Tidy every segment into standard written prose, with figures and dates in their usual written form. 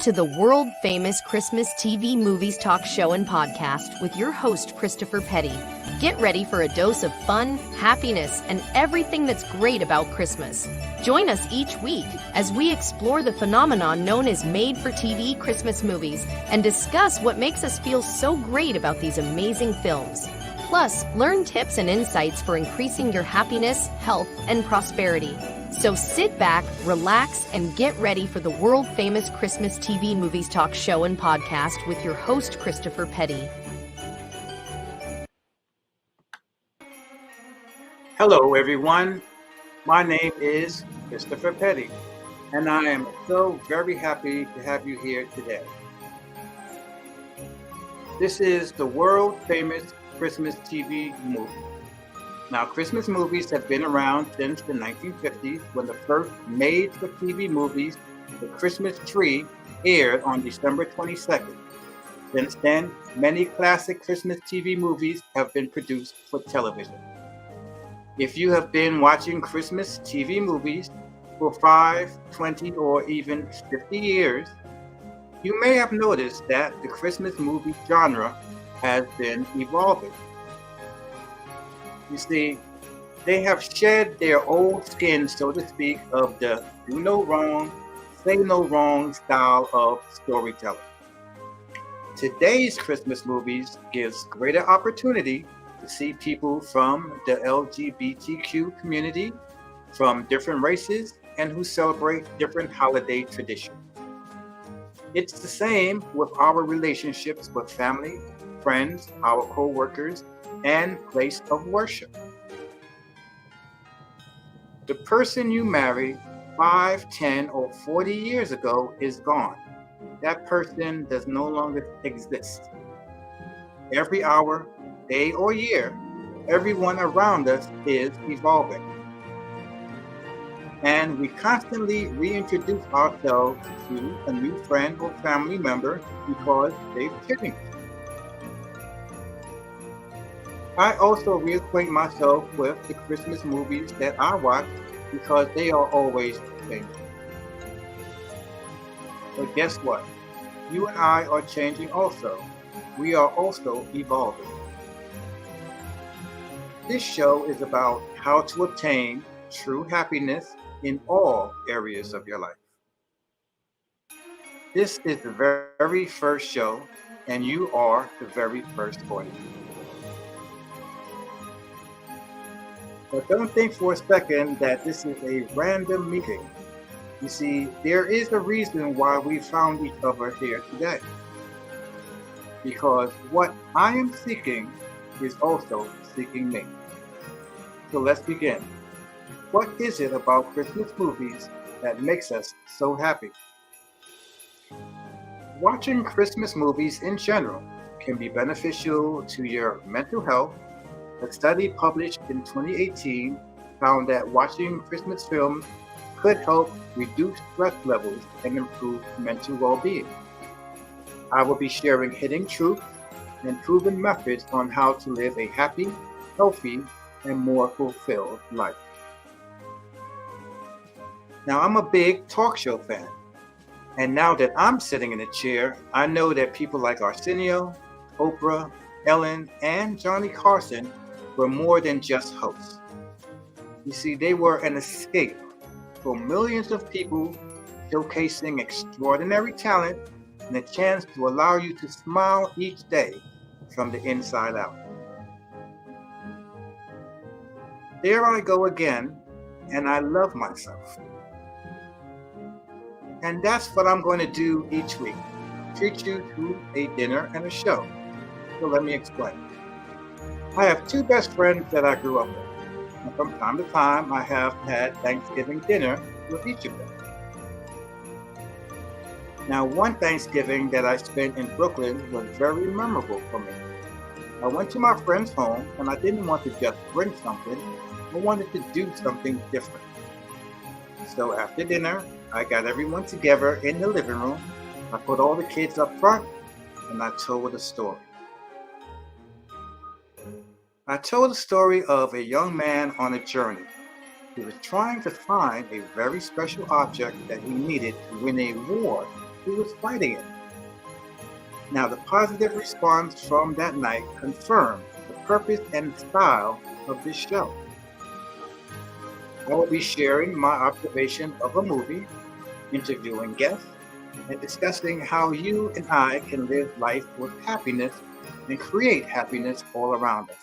to the world-famous Christmas TV movies talk show and podcast with your host, Christopher Petty. Get ready for a dose of fun, happiness, and everything that's great about Christmas. Join us each week as we explore the phenomenon known as made-for-TV Christmas movies and discuss what makes us feel so great about these amazing films. Plus, learn tips and insights for increasing your happiness, health, and prosperity. So sit back, relax, and get ready for the world-famous Christmas TV movies talk show and podcast with your host, Christopher Petty. Hello, everyone. My name is Christopher Petty, and I am so very happy to have you here today. This is the world-famous Christmas TV movie. Now, Christmas movies have been around since the 1950s when the first made-for-TV movies, The Christmas Tree, aired on December 22nd. Since then, many classic Christmas TV movies have been produced for television. If you have been watching Christmas TV movies for 5, 20, or even 50 years, you may have noticed that the Christmas movie genre has been evolving. You see, they have shed their old skin, so to speak, of the do no wrong, say no wrong style of storytelling. Today's Christmas movies gives greater opportunity to see people from the LGBTQ community, from different races, and who celebrate different holiday traditions. It's the same with our relationships with family, friends, our co-workers, and place of worship. The person you married 5, 10, or 40 years ago is gone. That person does no longer exist. Every hour, day, or year, everyone around us is evolving. And we constantly reintroduce ourselves to a new friend or family member because they've changed. I also reacquaint myself with the Christmas movies that I watch because they are always changing. But guess what? You and I are changing also. We are also evolving. This show is about how to obtain true happiness in all areas of your life. This is the very first show, and you are the very first audience. But don't think for a second that this is a random meeting. You see, there is a reason why we found each other here today. Because what I am seeking is also seeking me. So let's begin. What is it about Christmas movies that makes us so happy? Watching Christmas movies in general can be beneficial to your mental health. A study published in 2018 found that watching Christmas films could help reduce stress levels and improve mental well-being. I will be sharing hidden truths and proven methods on how to live a happy, healthy, and more fulfilled life. Now, I'm a big talk show fan, and now that I'm sitting in a chair, I know that people like Arsenio, Oprah, Ellen, and Johnny Carson were more than just hosts. You see, they were an escape for millions of people, showcasing extraordinary talent and a chance to allow you to smile each day from the inside out. There I go again, and I love myself. And that's what I'm going to do each week, treat you to a dinner and a show. So let me explain. I have 2 best friends that I grew up with, and from time to time I have had Thanksgiving dinner with each of them. Now, one Thanksgiving that I spent in Brooklyn was very memorable for me. I went to my friend's home, and I didn't want to just bring something, I wanted to do something different. So after dinner, I got everyone together in the living room, I put all the kids up front, and I told a story. I told the story of a young man on a journey. He was trying to find a very special object that he needed to win a war who was fighting it. Now, the positive response from that night confirmed the purpose and style of this show. I will be sharing my observation of a movie, interviewing guests, and discussing how you and I can live life with happiness and create happiness all around us.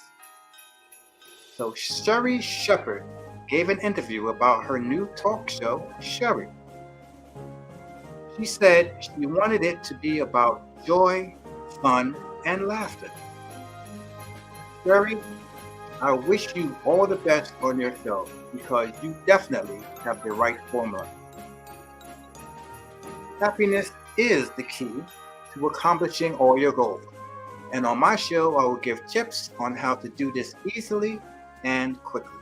So, Sherry Shepherd gave an interview about her new talk show, Sherry. She said she wanted it to be about joy, fun, and laughter. Sherry, I wish you all the best on your show because you definitely have the right formula. Happiness is the key to accomplishing all your goals. And on my show, I will give tips on how to do this easily and quickly.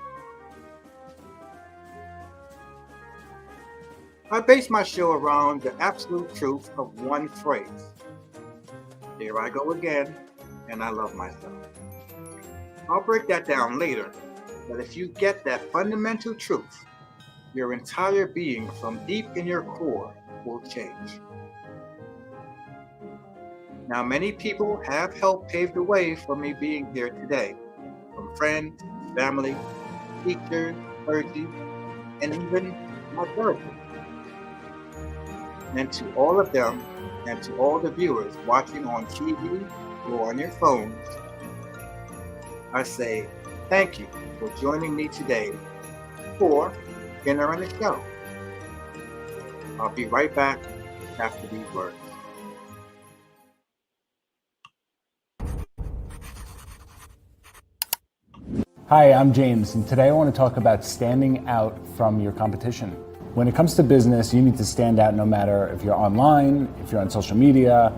I base my show around the absolute truth of one phrase. Here I go again, and I love myself. I'll break that down later, but if you get that fundamental truth, your entire being from deep in your core will change. Now, many people have helped pave the way for me being here today, from friends, family, teachers, clergy, and even my therapist. And to all of them, and to all the viewers watching on TV or on your phones, I say thank you for joining me today for Dinner and a Show. I'll be right back after these words. Hi, I'm James, and today I want to talk about standing out from your competition. When it comes to business, you need to stand out no matter if you're online, if you're on social media,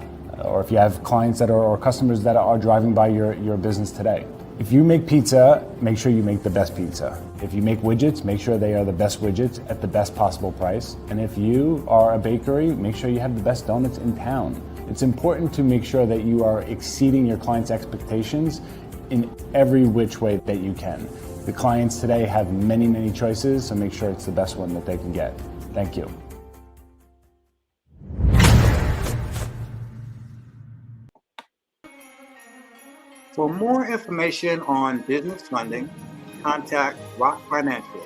or if you have clients that are or customers that are driving by your business today. If you make pizza, make sure you make the best pizza. If you make widgets, make sure they are the best widgets at the best possible price. And if you are a bakery, make sure you have the best donuts in town. It's important to make sure that you are exceeding your clients' expectations in every which way that you can. The clients today have many, many choices, so make sure it's the best one that they can get. Thank you. For more information on business funding, contact Rock Financial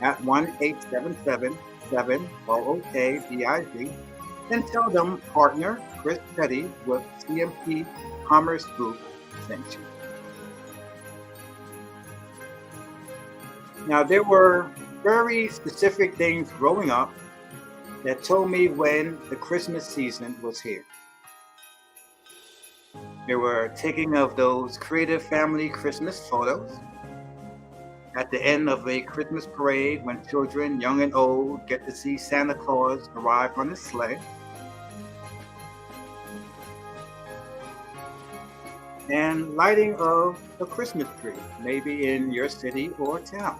at 1-877-7-ROOK-BIZ and tell them partner Chris Petty with CMP Commerce Group sent you. Now, there were very specific things growing up that told me when the Christmas season was here. There were taking of those creative family Christmas photos at the end of a Christmas parade when children, young and old, get to see Santa Claus arrive on his sleigh. And lighting of the Christmas tree, maybe in your city or town.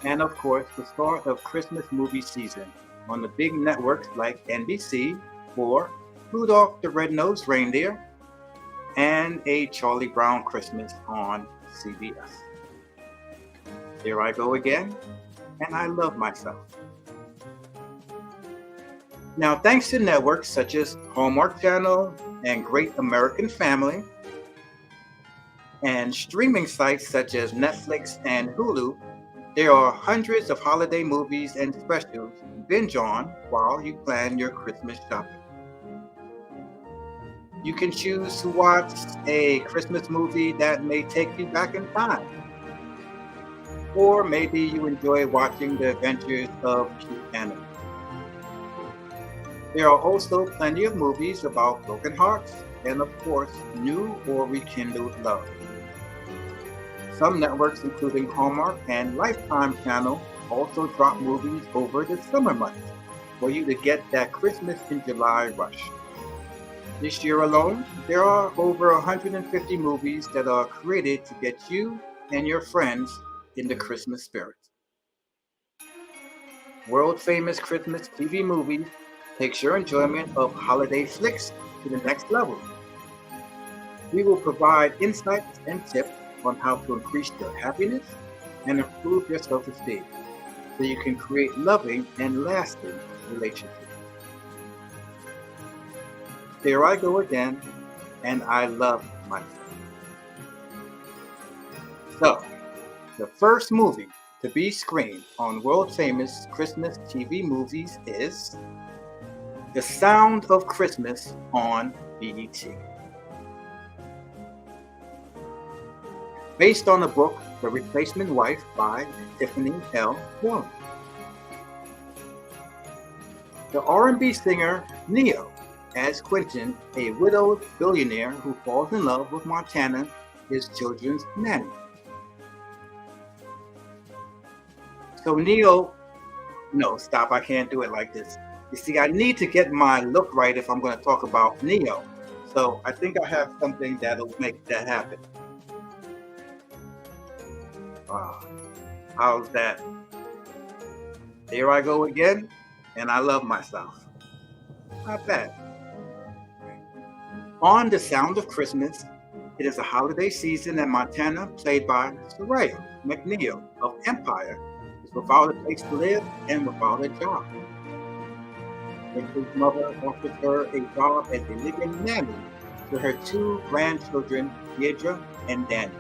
And of course, the start of Christmas movie season on the big networks like NBC or Rudolph the Red-Nosed Reindeer and A Charlie Brown Christmas on CBS. Here I go again, and I love myself. Now, thanks to networks such as Hallmark Channel and Great American Family, and streaming sites such as Netflix and Hulu, there are hundreds of holiday movies and specials to binge on while you plan your Christmas shopping. You can choose to watch a Christmas movie that may take you back in time. Or maybe you enjoy watching the adventures of cute animals. There are also plenty of movies about broken hearts and, of course, new or rekindled love. Some networks, including Hallmark and Lifetime Channel, also drop movies over the summer months for you to get that Christmas in July rush. This year alone, there are over 150 movies that are created to get you and your friends in the Christmas spirit. World-famous Christmas TV movies takes your enjoyment of holiday flicks to the next level. We will provide insights and tips on how to increase your happiness and improve your self-esteem so you can create loving and lasting relationships. Here I Go Again, and I Love Myself. So, the first movie to be screened on world famous Christmas TV movies is The Sound of Christmas on BET. Based on the book The Replacement Wife by Tiffany L. Warren. The R&B singer Ne-Yo as Quentin, a widowed billionaire who falls in love with Montana, his children's nanny. So Ne-Yo, no, stop, I can't do it like this. You see, I need to get my look right if I'm going to talk about Ne-Yo. So I think I have something that'll make that happen. How's that? Here I go again, and I love myself. Not bad. On The Sound of Christmas, it is a holiday season in Montana played by Soraya McNeil of Empire, is without a place to live and without a job. Quentin's mother offers her a job as a living nanny to her two grandchildren, Deidre and Danny.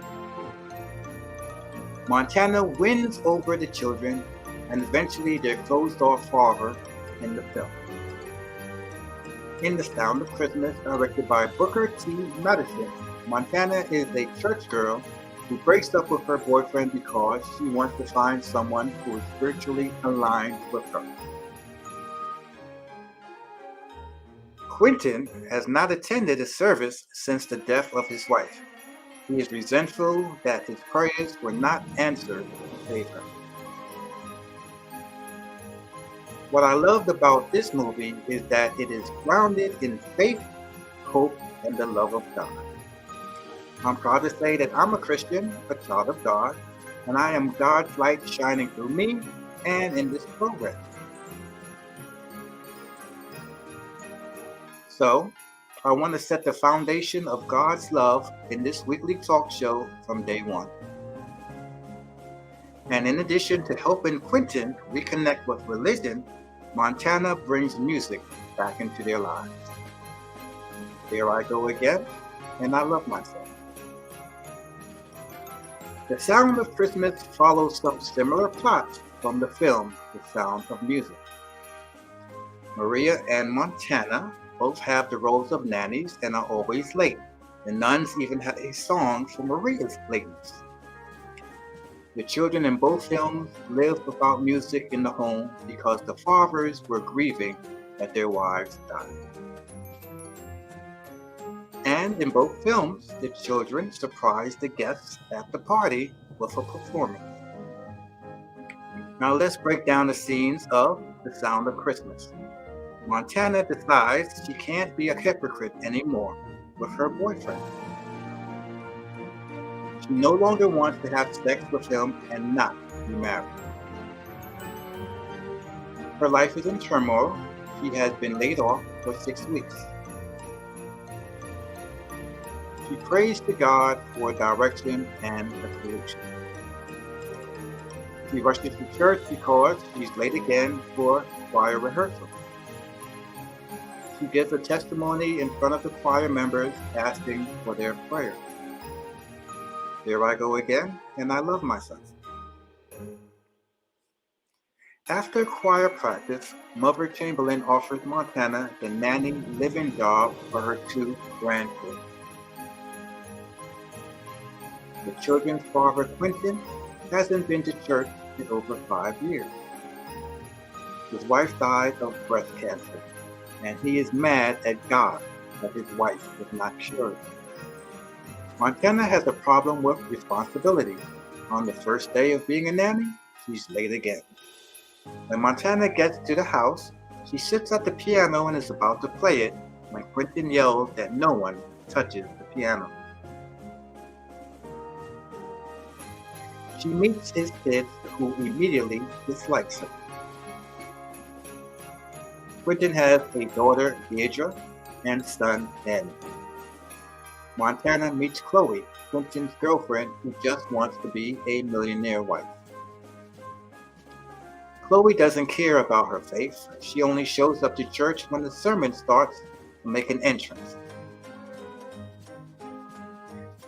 Montana wins over the children, and eventually they're closed off forever in the film. In The Sound of Christmas, directed by Booker T. Madison, Montana is a church girl who breaks up with her boyfriend because she wants to find someone who is spiritually aligned with her. Quentin has not attended a service since the death of his wife. He is resentful that his prayers were not answered to save her. What I loved about this movie is that it is grounded in faith, hope, and the love of God. I'm proud to say that I'm a Christian, a child of God, and I am God's light shining through me and in this program. So, I want to set the foundation of God's love in this weekly talk show from day one. And in addition to helping Quentin reconnect with religion, Montana brings music back into their lives. Here I go again, and I love myself. The Sound of Christmas follows some similar plots from the film The Sound of Music. Maria and Montana both have the roles of nannies and are always late. The nuns even had a song for Maria's lateness. The children in both films lived without music in the home because the fathers were grieving that their wives died. And in both films, the children surprised the guests at the party with a performance. Now let's break down the scenes of The Sound of Christmas. Montana decides she can't be a hypocrite anymore with her boyfriend. She no longer wants to have sex with him and not be married. Her life is in turmoil. She has been laid off for 6 weeks. She prays to God for direction and a solution. She rushes to church because she's late again for choir rehearsal. She gives a testimony in front of the choir members asking for their prayer. Here I go again, and I love myself. After choir practice, Mother Chamberlain offers Montana the nanny living job for her two grandchildren. The children's father, Quentin, hasn't been to church in over 5 years. His wife died of breast cancer, and he is mad at God that his wife was not cured. Montana has a problem with responsibility. On the first day of being a nanny, she's late again. When Montana gets to the house, she sits at the piano and is about to play it when Quentin yells that no one touches the piano. She meets his kids, who immediately dislikes her. Quentin has a daughter, Deidre, and son, Danny. Montana meets Chloe, Quentin's girlfriend, who just wants to be a millionaire wife. Chloe doesn't care about her faith. She only shows up to church when the sermon starts make an entrance.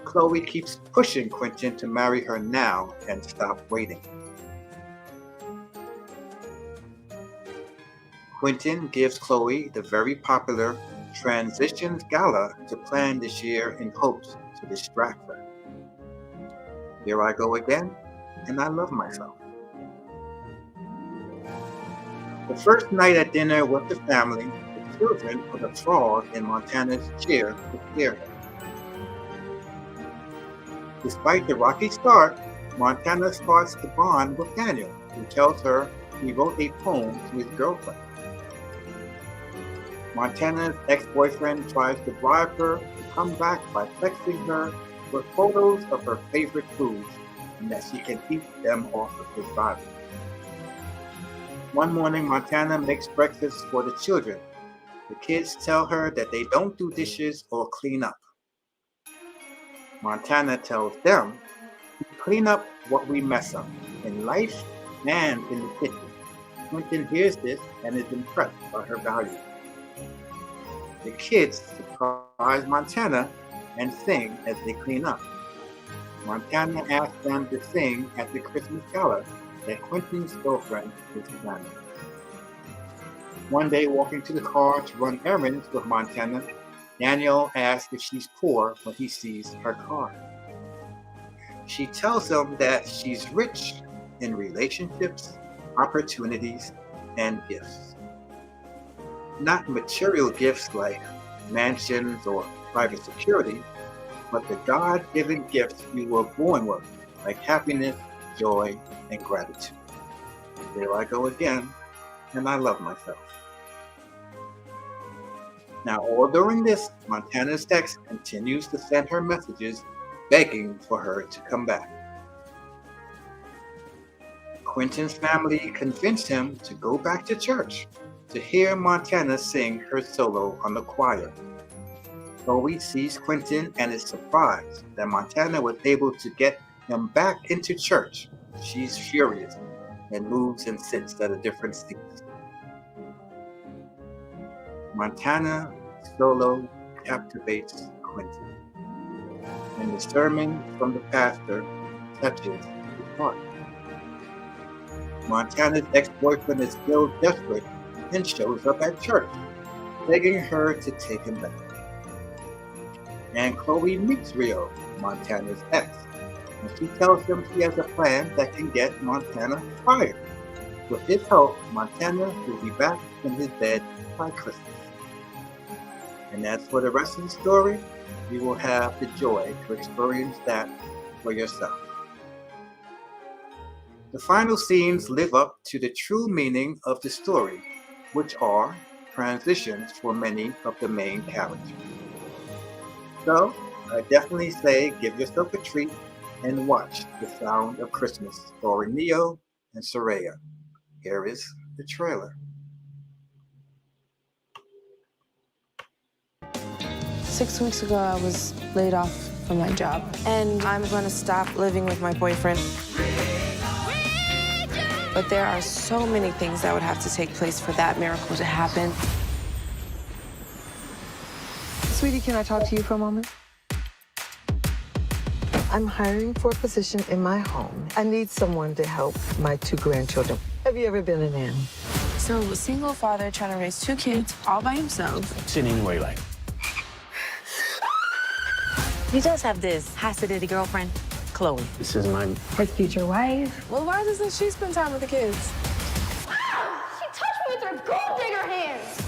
Chloe keeps pushing Quentin to marry her now and stop waiting. Quentin gives Chloe the very popular Transitions Gala to plan this year in hopes to distract her. Here I go again, and I love myself. The first night at dinner with the family, the children put a frog in Montana's chair to scare her. Despite the rocky start, Montana starts to bond with Daniel, who tells her he wrote a poem to his girlfriend. Montana's ex-boyfriend tries to bribe her to come back by texting her with photos of her favorite foods and that she can keep them off of his body. One morning, Montana makes breakfast for the children. The kids tell her that they don't do dishes or clean up. Montana tells them to clean up what we mess up in life and in the kitchen. Quentin hears this and is impressed by her values. The kids surprise Montana and sing as they clean up. Montana asks them to sing at the Christmas gala that Quentin's girlfriend is planning. One day, walking to the car to run errands with Montana, Daniel asks if she's poor when he sees her car. She tells him that she's rich in relationships, opportunities, and gifts. Not material gifts like mansions or private security, but the God-given gifts we were born with, like happiness, joy, and gratitude. There I go again, and I love myself. Now, all during this, Montana's ex continues to send her messages begging for her to come back. Quentin's family convinced him to go back to church to hear Montana sing her solo on the choir. Chloe sees Quentin and is surprised that Montana was able to get him back into church. She's furious and moves and sits at a different seat. Montana solo captivates Quentin, and the sermon from the pastor touches his heart. Montana's ex-boyfriend is still desperate and shows up at church, begging her to take him back. And Chloe meets Rio, Montana's ex, and she tells him she has a plan that can get Montana fired. With his help, Montana will be back in his bed by Christmas. And as for the rest of the story, you will have the joy to experience that for yourself. The final scenes live up to the true meaning of the story, which are transitions for many of the main characters. So, I definitely say give yourself a treat and watch The Sound of Christmas starring Neo and Soraya. Here is the trailer. 6 weeks ago, I was laid off from my job, and I'm gonna stop living with my boyfriend. But there are so many things that would have to take place for that miracle to happen. Sweetie, can I talk to you for a moment? I'm hiring for a position in my home. I need someone to help my 2 grandchildren. Have you ever been a nanny? So, a single father trying to raise 2 kids all by himself. Sitting anyway, like. He does have this high-sedity girlfriend, Chloe. This is my His future wife. Well, why doesn't she spend time with the kids? She touched me with her gold digger hands.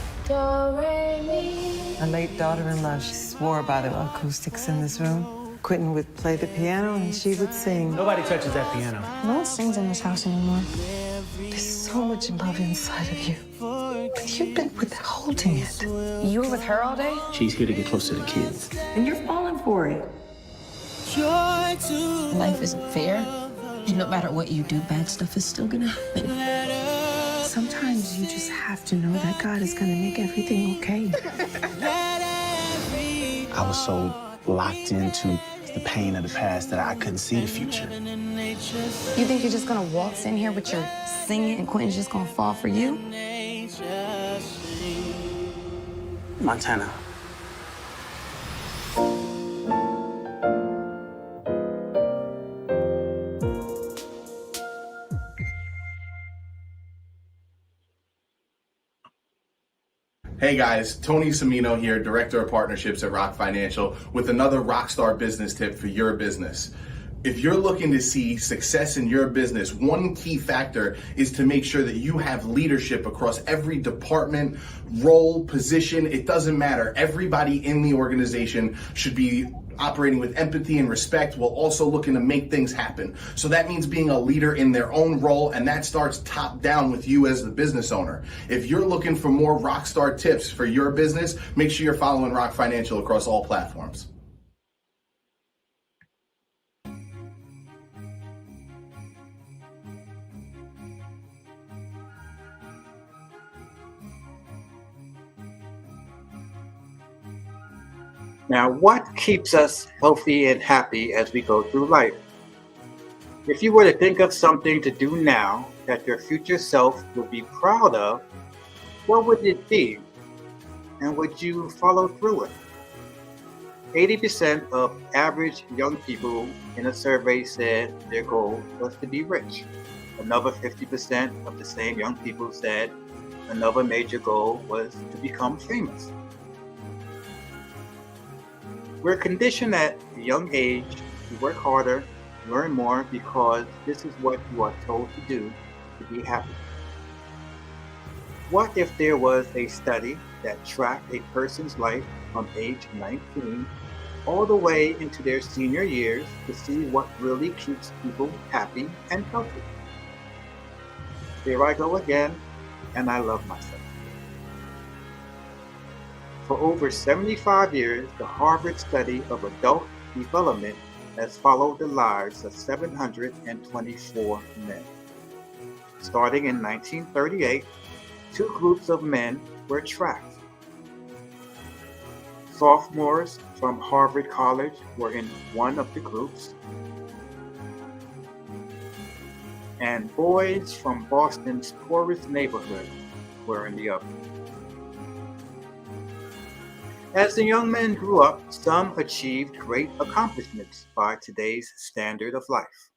My late daughter-in-law, she swore by the acoustics in this room. Quentin would play the piano and she would sing. Nobody touches that piano. No one sings in this house anymore. There's so much love inside of you, but you've been withholding it. You were with her all day? She's here to get close to the kids. And you're falling for it. Life isn't fair, and no matter what you do, bad stuff is still gonna happen. Sometimes you just have to know that God is gonna make everything okay. I was so locked into the pain of the past that I couldn't see the future. You think you're just gonna waltz in here with your singing and Quentin's just gonna fall for you? Montana. Hey guys, Tony Samino here, Director of Partnerships at Rock Financial, with another Rockstar business tip for your business. If you're looking to see success in your business, one key factor is to make sure that you have leadership across every department, role, position. It doesn't matter. Everybody in the organization should be operating with empathy and respect while also looking to make things happen. So that means being a leader in their own role, and that starts top down with you as the business owner. If you're looking for more Rockstar tips for your business, make sure you're following Rock Financial across all platforms. Now, what keeps us healthy and happy as we go through life? If you were to think of something to do now that your future self would be proud of, what would it be? And would you follow through with it? 80% of average young people in a survey said their goal was to be rich. Another 50% of the same young people said another major goal was to become famous. We're conditioned at a young age to work harder, learn more, because this is what you are told to do to be happy. What if there was a study that tracked a person's life from age 19 all the way into their senior years to see what really keeps people happy and healthy? Here I go again, and I love myself. For over 75 years, the Harvard study of adult development has followed the lives of 724 men. Starting in 1938, two groups of men were tracked. Sophomores from Harvard College were in one of the groups, and boys from Boston's poorest neighborhood were in the other. As the young men grew up, some achieved great accomplishments by today's standard of life,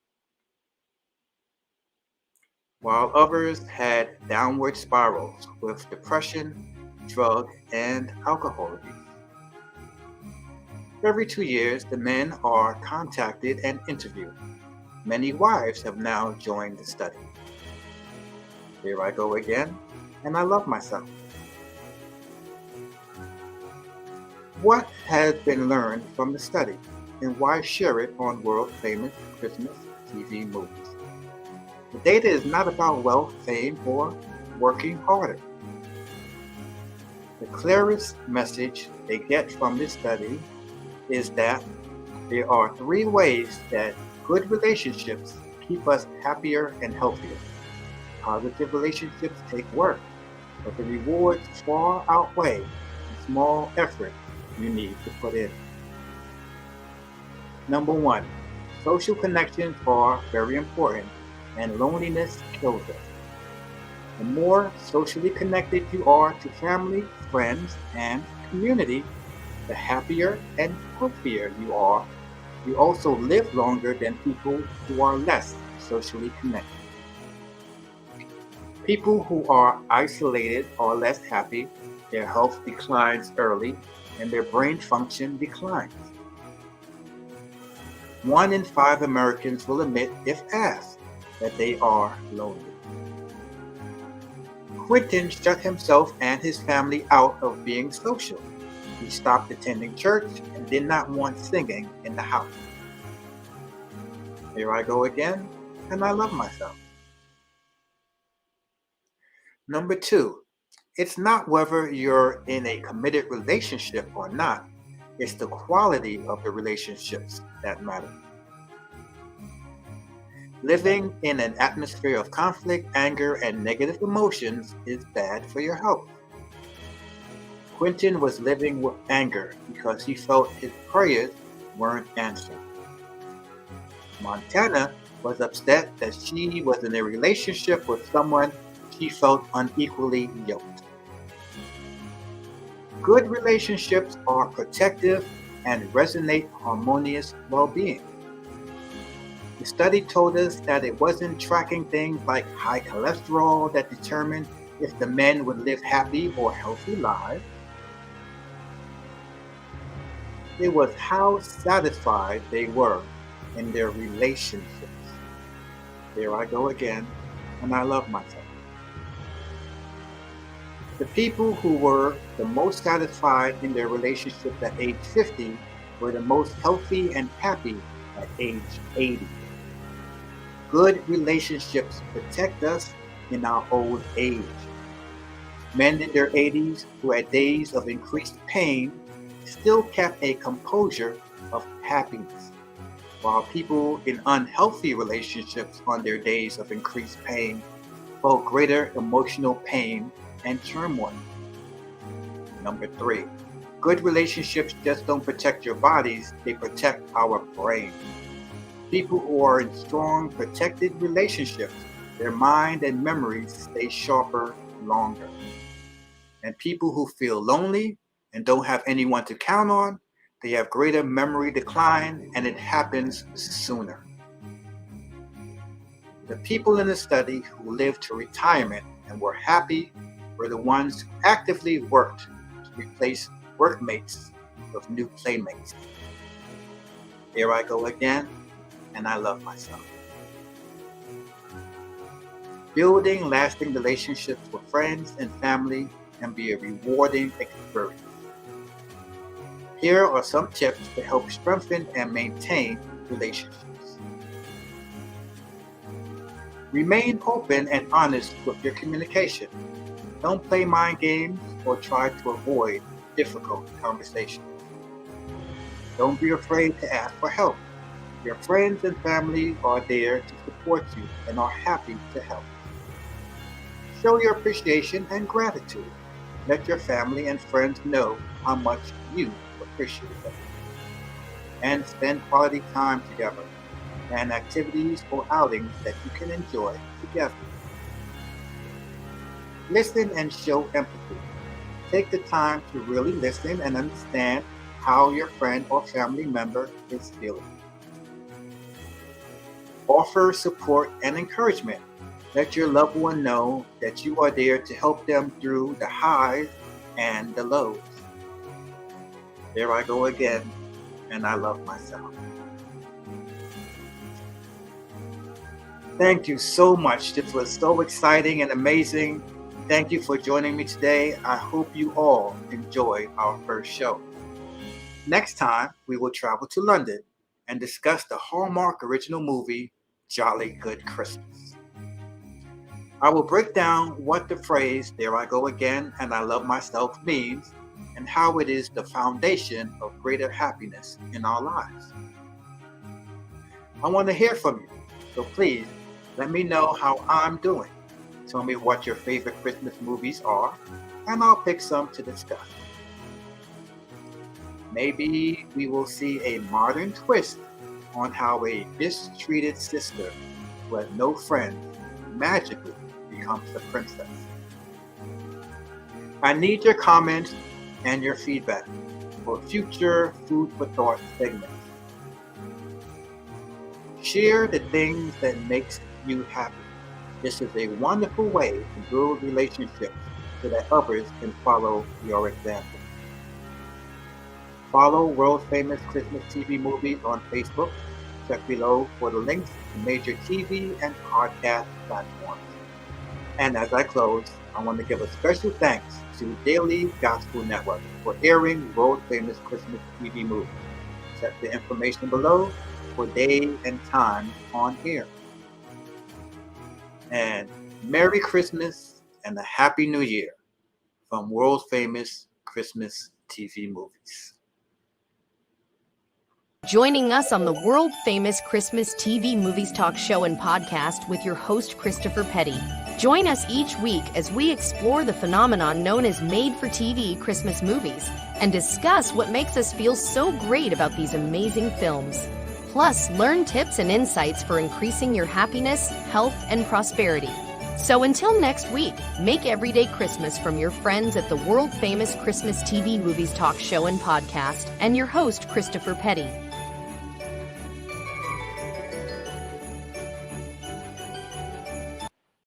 while others had downward spirals with depression, drug, and alcohol abuse. Every 2 years, the men are contacted and interviewed. Many wives have now joined the study. Here I go again, and I love myself. What has been learned from the study, and why share it on world-famous Christmas TV movies? The data is not about wealth, fame, or working harder. The clearest message they get from this study is that there are 3 ways that good relationships keep us happier and healthier. Positive relationships take work, but the rewards far outweigh the small effort you need to put in. Number 1, social connections are very important, and loneliness kills us. The more socially connected you are to family, friends, and community, the happier and healthier you are. You also live longer than people who are less socially connected. People who are isolated are less happy, their health declines early, and their brain function declines. 1 in 5 Americans will admit, if asked, that they are lonely. Quentin shut himself and his family out of being social. He stopped attending church and did not want singing in the house. Here I go again, and I love myself. Number 2, it's not whether you're in a committed relationship or not, it's the quality of the relationships that matter. Living in an atmosphere of conflict, anger, and negative emotions is bad for your health. Quentin was living with anger because he felt his prayers weren't answered. Montana was upset that she was in a relationship with someone she felt unequally yoked. Good relationships are protective and resonate harmonious well-being. The study told us that it wasn't tracking things like high cholesterol that determined if the men would live happy or healthy lives. It was how satisfied they were in their relationships. There I go again, and I love myself. The people who were the most satisfied in their relationships at age 50 were the most healthy and happy at age 80. Good relationships protect us in our old age. Men in their 80s who had days of increased pain still kept a composure of happiness, while people in unhealthy relationships on their days of increased pain felt greater emotional pain and turmoil. Number 3, good relationships just don't protect your bodies, they protect our brain. People who are in strong, protected relationships, their mind and memories stay sharper longer. And people who feel lonely and don't have anyone to count on, they have greater memory decline, and it happens sooner. The people in the study who lived to retirement and were happy were the ones who actively worked to replace workmates with new playmates. Here I go again, and I love myself. Building lasting relationships with friends and family can be a rewarding experience. Here are some tips to help strengthen and maintain relationships. Remain open and honest with your communication. Don't play mind games or try to avoid difficult conversations. Don't be afraid to ask for help. Your friends and family are there to support you and are happy to help. Show your appreciation and gratitude. Let your family and friends know how much you appreciate them. And spend quality time together and activities or outings that you can enjoy together. Listen and show empathy. Take the time to really listen and understand how your friend or family member is feeling. Offer support and encouragement. Let your loved one know that you are there to help them through the highs and the lows. There I go again, and I love myself. Thank you so much. This was so exciting and amazing. Thank you for joining me today. I hope you all enjoyed our first show. Next time, we will travel to London and discuss the Hallmark original movie, Jolly Good Christmas. I will break down what the phrase, there I go again, and I love myself means, and how it is the foundation of greater happiness in our lives. I want to hear from you, so please let me know how I'm doing. Tell me what your favorite Christmas movies are, and I'll pick some to discuss. Maybe we will see a modern twist on how a mistreated sister who has no friends magically becomes a princess. I need your comments and your feedback for future Food for Thought segments. Share the things that makes you happy. This is a wonderful way to build relationships so that others can follow your example. Follow World Famous Christmas TV Movies on Facebook. Check below for the links to major TV and podcast platforms. And as I close, I want to give a special thanks to Daily Gospel Network for airing World Famous Christmas TV Movies. Check the information below for day and time on air. And Merry Christmas and a Happy New Year from World Famous Christmas TV Movies. Joining us on the world famous Christmas TV Movies Talk Show and Podcast with your host, Christopher Petty. Join us each week as we explore the phenomenon known as made-for-TV Christmas movies and discuss what makes us feel so great about these amazing films. Plus, learn tips and insights for increasing your happiness, health, and prosperity. So until next week, make everyday Christmas from your friends at the world-famous Christmas TV Movies Talk Show and Podcast and your host, Christopher Petty.